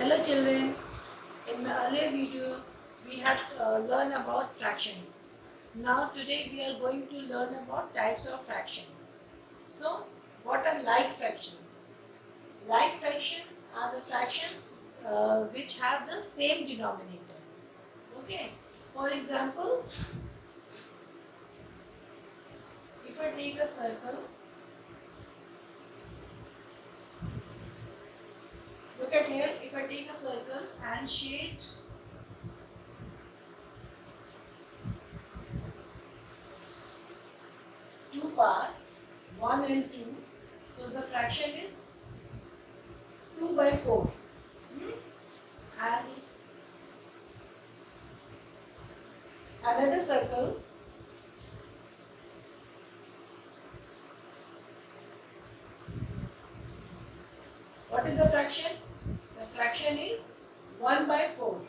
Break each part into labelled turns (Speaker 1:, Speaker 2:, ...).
Speaker 1: Hello children, in my earlier video we have learned about fractions. Now today we are going to learn about types of fraction. So what are like fractions? Like fractions are the fractions which have the same denominator. Okay, for example, if I take a circle, look at here, if I take a circle and shade two parts, 1 and 2, so the fraction is 2 by 4. And another circle, what is the fraction? The fraction is 1 by 4.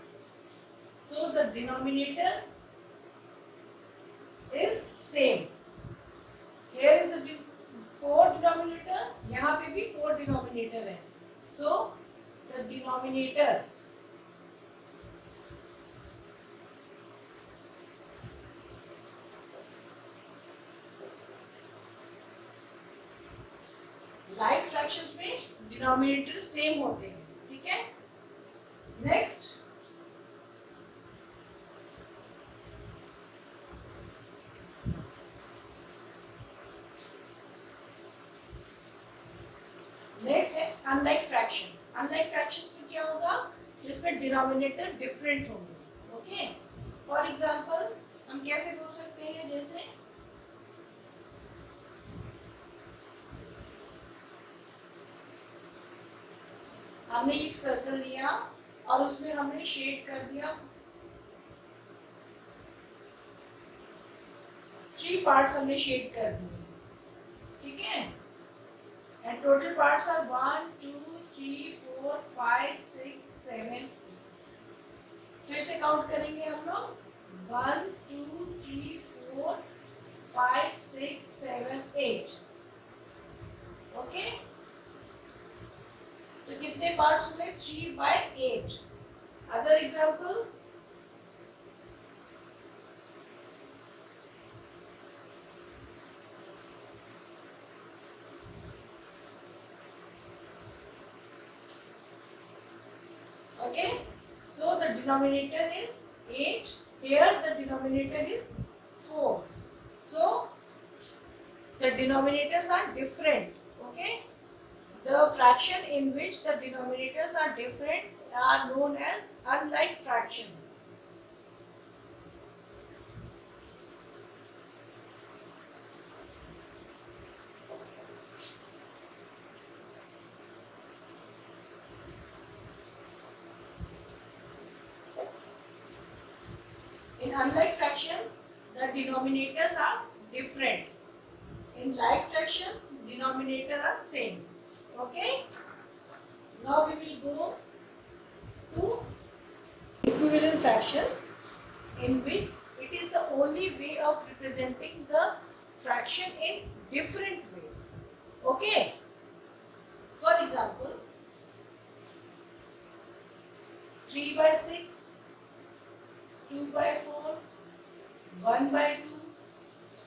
Speaker 1: So the denominator is same. Here is the 4 denominator, यहाँ पे भी 4 denominator है. So the denominator like fractions में denominator same होते हैं. ठीक है? Next, next है अनलाइक फ्रैक्शंस. अनलाइक फ्रैक्शंस में क्या होगा? जिसमें डिनोमिनेटर डिफरेंट होंगे. ओके, फॉर एग्जांपल हम कैसे बोल सकते हैं, जैसे हमने एक सर्कल लिया और उसमें हमने शेड कर दिया 3 पार्ट्स हमने शेड कर दिए. ठीक है, and total parts are 1 2 3 4 5 6 7 8. फिर से काउंट करेंगे हम लोग 1 2 3 4 5 6 7 8. ओके, तो कितने पार्ट्स हुए? 3 by 8. Other example, okay, so the denominator is 8, here the denominator is 4, so the denominators are different. Okay, the fraction in which the denominators are different are known as unlike fractions. In unlike fractions, the denominators are different. In like fractions, denominator are same. Okay. Now we will go to equivalent fraction, in which it is the only way of representing the fraction in different ways. Okay. For example, 3 by 6. 2 by 4, 1 by 2,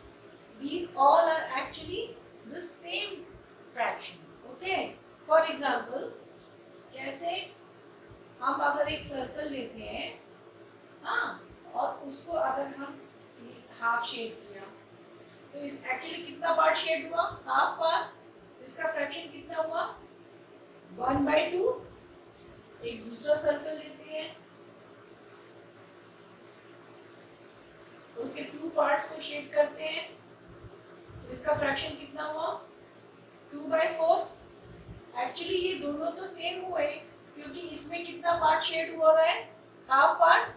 Speaker 1: these all are actually the same fraction. Okay, for example, कैसे हम अगर एक circle लेते हैं, हाँ, और उसको अगर हम हाफ शेड किया, तो इस एक्चुअली कितना पार्ट शेड हुआ? Half part. तो इसका फ्रैक्शन कितना हुआ? 1 by 2. एक दूसरा सर्कल लेते हैं, उसके 2 पार्ट्स को शेड करते हैं, तो इसका फ्रैक्शन कितना हुआ? 2 by 4. एक्चुअली ये दोनों तो सेम हुए, क्योंकि इसमें कितना पार्ट शेड हो रहा है? हाफ पार्ट,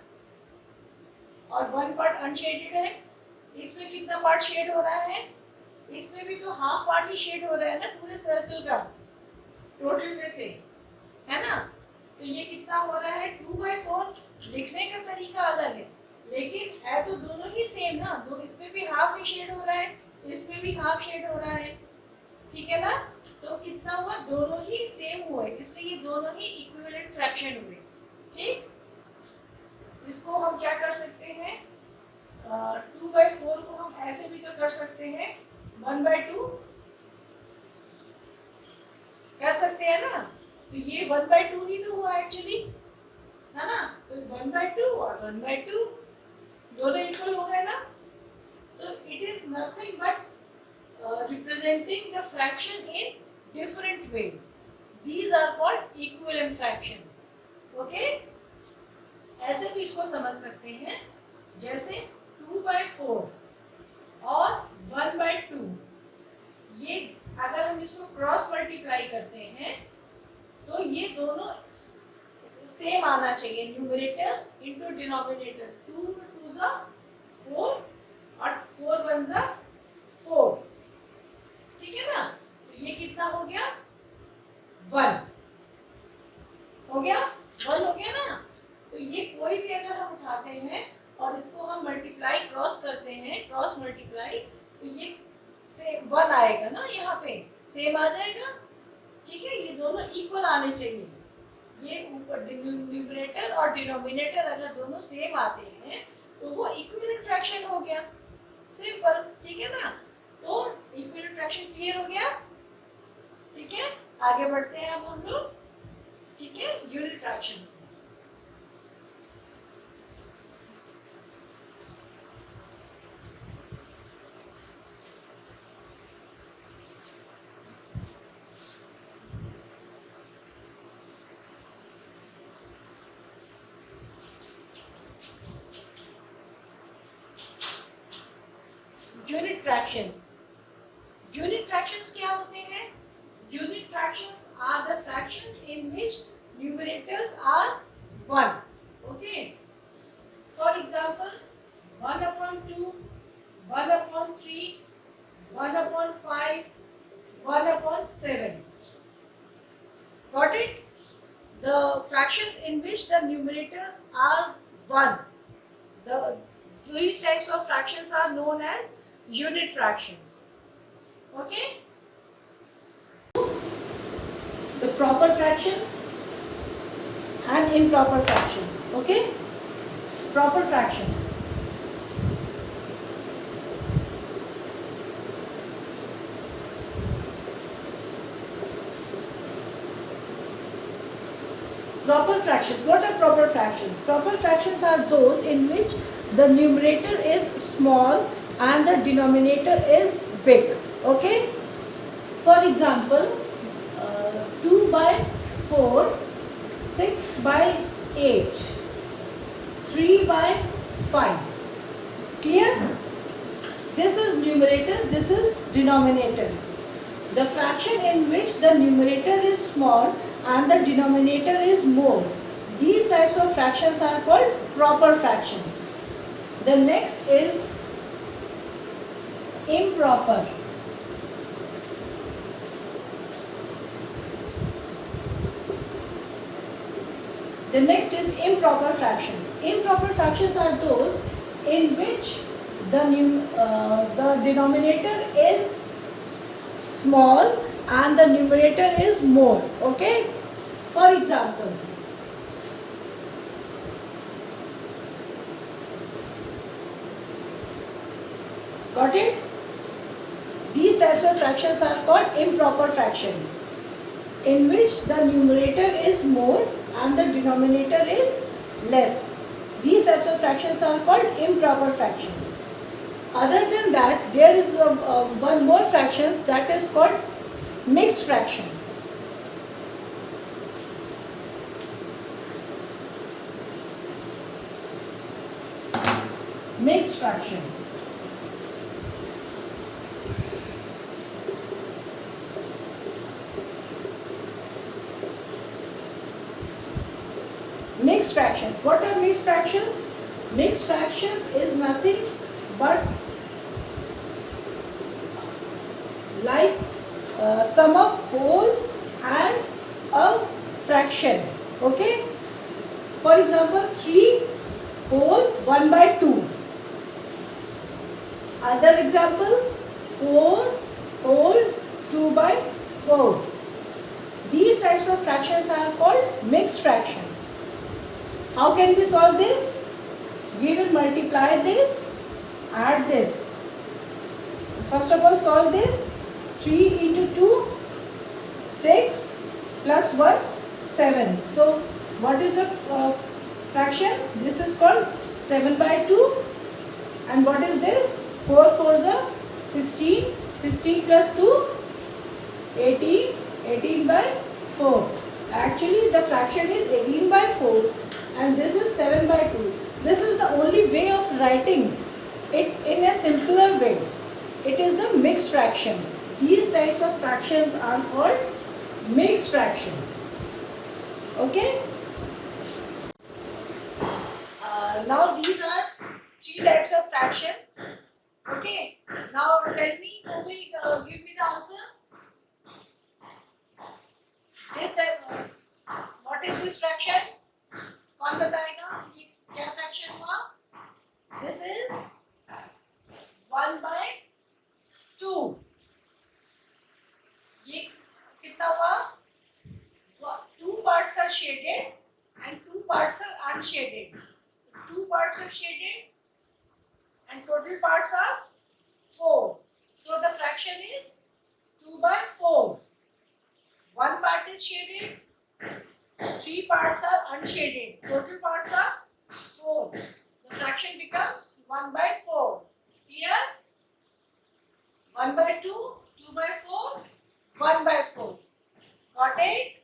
Speaker 1: और 1 पार्ट अनशेडेड है. इसमें कितना पार्ट शेड हो रहा है? इसमें भी तो हाफ पार्ट ही शेड हो रहा है ना पूरे सर्कल का, टोटल में से, है ना? तो ये कितना हो रहा है? 2 by 4. लिखने का तरीका अलग है, लेकिन है तो दोनों ही सेम ना. दो इसमें भी हाफ ही शेड हो रहा है, इसमें भी हाफ शेड हो रहा है. ठीक है ना? तो कितना हुआ? दोनों ही सेम हुए, इसलिए ये दोनों ही इक्विवेलेंट फ्रैक्शन फ्रैक्शन हुए, ठीक। इसको हम क्या कर सकते हैं, 2/4 को हम ऐसे भी तो कर सकते हैं, 1/2 कर सकते हैं ना। तो ये 1/2 ही तो हुआ एक्चुअली, है ना। तो 1/2 और 1/2 दोनों इक्वल हो गए ना। तो it is nothing but representing the fraction in different ways. These are called equivalent fraction. Okay? ऐसे भी इसको समझ सकते हैं, जैसे 2/4 और 1/2, ये अगर हम इसको क्रॉस मल्टीप्लाई करते हैं तो ये दोनों सेम आना चाहिए, न्यूमरेटर इनटू डिनोमिनेटर, 2 2 ज़ा 4 और 4 1 ज़ा 4, ठीक है ना। तो ये कितना हो गया, 1 हो गया, 1 हो गया ना। तो ये कोई भी अगर हम उठाते हैं और इसको हम मल्टीप्लाई क्रॉस करते हैं, क्रॉस मल्टीप्लाई, तो ये सेम 1 आएगा ना, यहाँ पे सेम आ जाएगा, ठीक है। ये दोनों इक्वल आने चाहिए, ये ऊपर न्यूमरेटर और डिनोमिनेटर अगर दोनों सेम आते हैं तो वो इक्विवेलेंट फ्रैक्शन हो गया, सिंपल, ठीक है ना। तो इक्विवेलेंट फ्रैक्शन क्लियर हो गया, ठीक है। आगे बढ़ते हैं अब हम लोग, ठीक है, यूनिट फ्रैक्शंस में। यूनिट फ्रैक्शंस, यूनिट फ्रैक्शंस क्या होते हैं? Unit fractions are the fractions in which numerators are 1, okay. For example 1/2, 1/3, 1/5, 1/7. Got it? The fractions in which the numerator are 1. These types of fractions are known as unit fractions. Okay? The proper fractions and improper fractions. Okay? Proper fractions. Proper fractions. What are proper fractions? Proper fractions are those in which the numerator is small and the denominator is big. Okay? For example, 2/4, 6/8, 3/5. Clear? This is numerator, this is denominator. The fraction in which the numerator is small and the denominator is more, these types of fractions are called proper fractions. The next is improper. The next is improper fractions. Improper fractions are those in which the denominator is small and the numerator is more. Okay? For example, got it? These types of fractions are called improper fractions, in which the numerator is more and the denominator is less. These types of fractions are called improper fractions. Other than that, there is one more fractions that is called mixed fractions. Mixed fractions. Mixed fractions. What are mixed fractions? Mixed fractions is nothing but like sum of whole and a fraction. Okay? For example, 3 whole 1/2. Other example, 4 whole 2/4. These types of fractions are called mixed fractions. How can we solve this? We will multiply this, add this. First of all, solve this. 3 into 2, 6 plus 1, 7. So, what is the fraction? This is called 7 by 2. And what is this? 4 4s are 16. 16 plus 2, 18. 18 by 4. Actually, the fraction is 18 by 4 and this is 7 by 2. This is the only way of writing it in a simpler way. It is the mixed fraction. These types of fractions are called mixed fraction. Okay? Now these are 3 types of fractions. Okay? Now tell me, who will give me the answer? This type, what is this fraction? कौन बताएगा ये क्या fraction हुआ? This is 1 by 2. ये कितना हुआ? 2 parts are shaded and 2 parts are unshaded. 2 parts are shaded and total parts are 4. So the fraction is 2 by 4. 1 part is shaded, 3 parts are unshaded. Total parts are 4. The fraction becomes 1 by 4. Clear? 1 by 2, 2 by 4, 1 by 4. Got it?